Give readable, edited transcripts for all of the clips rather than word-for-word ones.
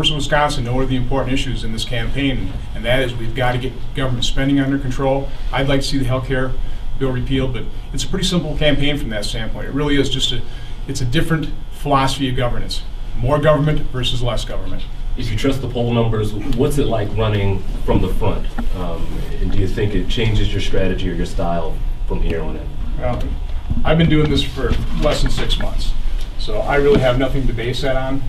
voters of Wisconsin know what are the important issues in this campaign, and that is we've got to get government spending under control. I'd like to see the health care bill repealed, but it's a pretty simple campaign from that standpoint. It really is just it's a different philosophy of governance. More government versus less government. If you trust the poll numbers, what's it like running from the front? And do you think it changes your strategy or your style from here on in? Well, I've been doing this for less than 6 months, so I really have nothing to base that on.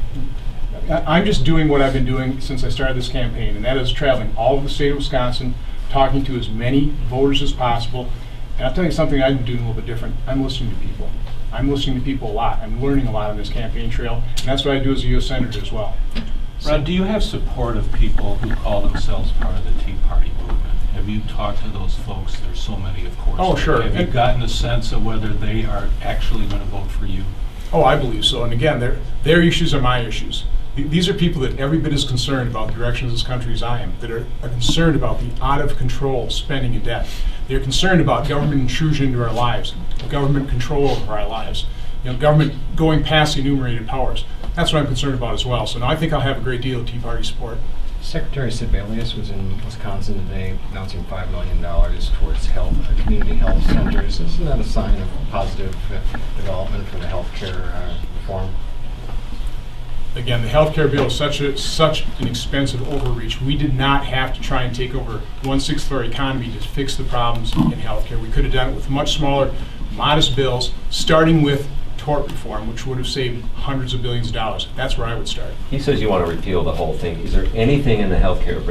I'm just doing what I've been doing since I started this campaign, and that is traveling all over the state of Wisconsin, talking to as many voters as possible. And I'll tell you something I've been doing a little bit different. I'm listening to people. I'm listening to people a lot. I'm learning a lot on this campaign trail, and that's what I do as a U.S. Senator as well. Ron, do you have support of people who call themselves part of the Tea Party movement? Have you talked to those folks? There's so many, of course. Oh, sure. Have you gotten a sense of whether they are actually going to vote for you? Oh, I believe so. And again, their issues are my issues. These are people that every bit as concerned about the direction of this country as I am, that are concerned about the out-of-control spending and debt. They're concerned about government intrusion into our lives, government control over our lives, government going past the enumerated powers. That's what I'm concerned about as well. So now I think I'll have a great deal of Tea Party support. Secretary Sebelius was in Wisconsin today announcing $5 million towards community health centers. Isn't that a sign of positive development for the health care reform? Again, the health care bill is such an expensive overreach. We did not have to try and take over 1/6 of our economy to fix the problems in health care. We could have done it with much smaller, modest bills, starting with tort reform, which would have saved hundreds of billions of dollars. That's where I would start. He says you want to repeal the whole thing. Is there anything in the healthcare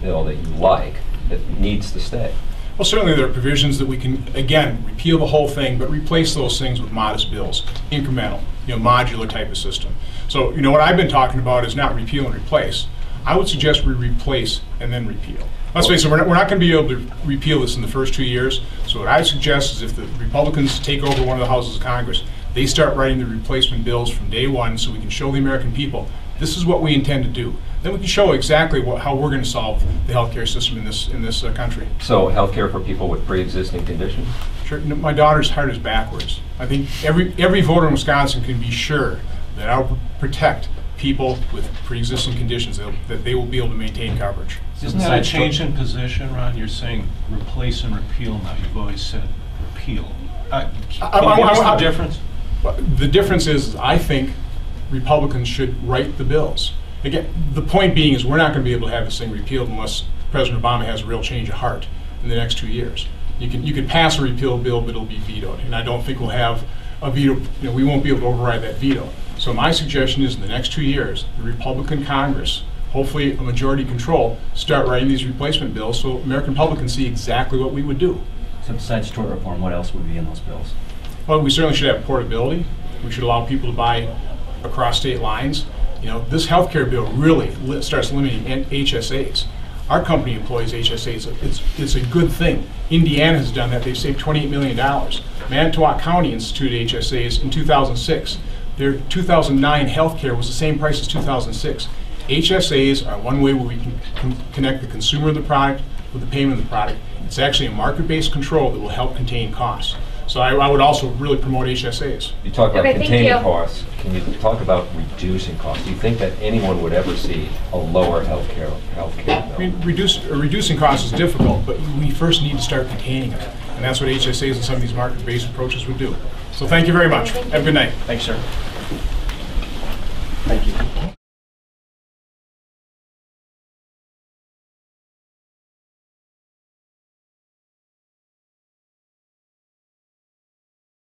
bill that you like that needs to stay? Well, certainly there are provisions that we can, again, repeal the whole thing, but replace those things with modest bills, incremental, modular type of system. So, what I've been talking about is not repeal and replace. I would suggest we replace and then repeal. Let's face it, we're not going to be able to repeal this in the first 2 years. So what I suggest is if the Republicans take over one of the houses of Congress, they start writing the replacement bills from day one so we can show the American people this is what we intend to do. Then we can show exactly how we're going to solve the healthcare system in this country. So healthcare for people with pre-existing conditions? Sure. My daughter's heart is backwards. I think every voter in Wisconsin can be sure that I'll protect people with pre-existing conditions, that they will be able to maintain coverage. Isn't that a change in position, Ron? You're saying replace and repeal now. You've always said repeal. Can you give us the difference? The difference is I think Republicans should write the bills. Again, the point being is we're not going to be able to have this thing repealed unless President Obama has a real change of heart in the next 2 years. You can pass a repeal bill, but it'll be vetoed, and I don't think we'll have a veto. We won't be able to override that veto. So my suggestion is in the next 2 years, the Republican Congress, hopefully a majority control, start writing these replacement bills so American public can see exactly what we would do. So besides tort reform, what else would be in those bills? Well, we certainly should have portability. We should allow people to buy across state lines. This health care bill really starts limiting HSAs. Our company employs HSAs. It's a good thing. Indiana has done that. They've saved $28 million. Manitowoc County instituted HSAs in 2006. Their 2009 health care was the same price as 2006. HSAs are one way where we can connect the consumer of the product with the payment of the product. It's actually a market-based control that will help contain costs. So I would also really promote HSAs. You talk about containing costs. Can you talk about reducing costs? Do you think that anyone would ever see a lower health care bill? I mean, reducing costs is difficult, but we first need to start containing it. And that's what HSAs and some of these market-based approaches would do. So thank you very much. Have a good night. Thanks, sir.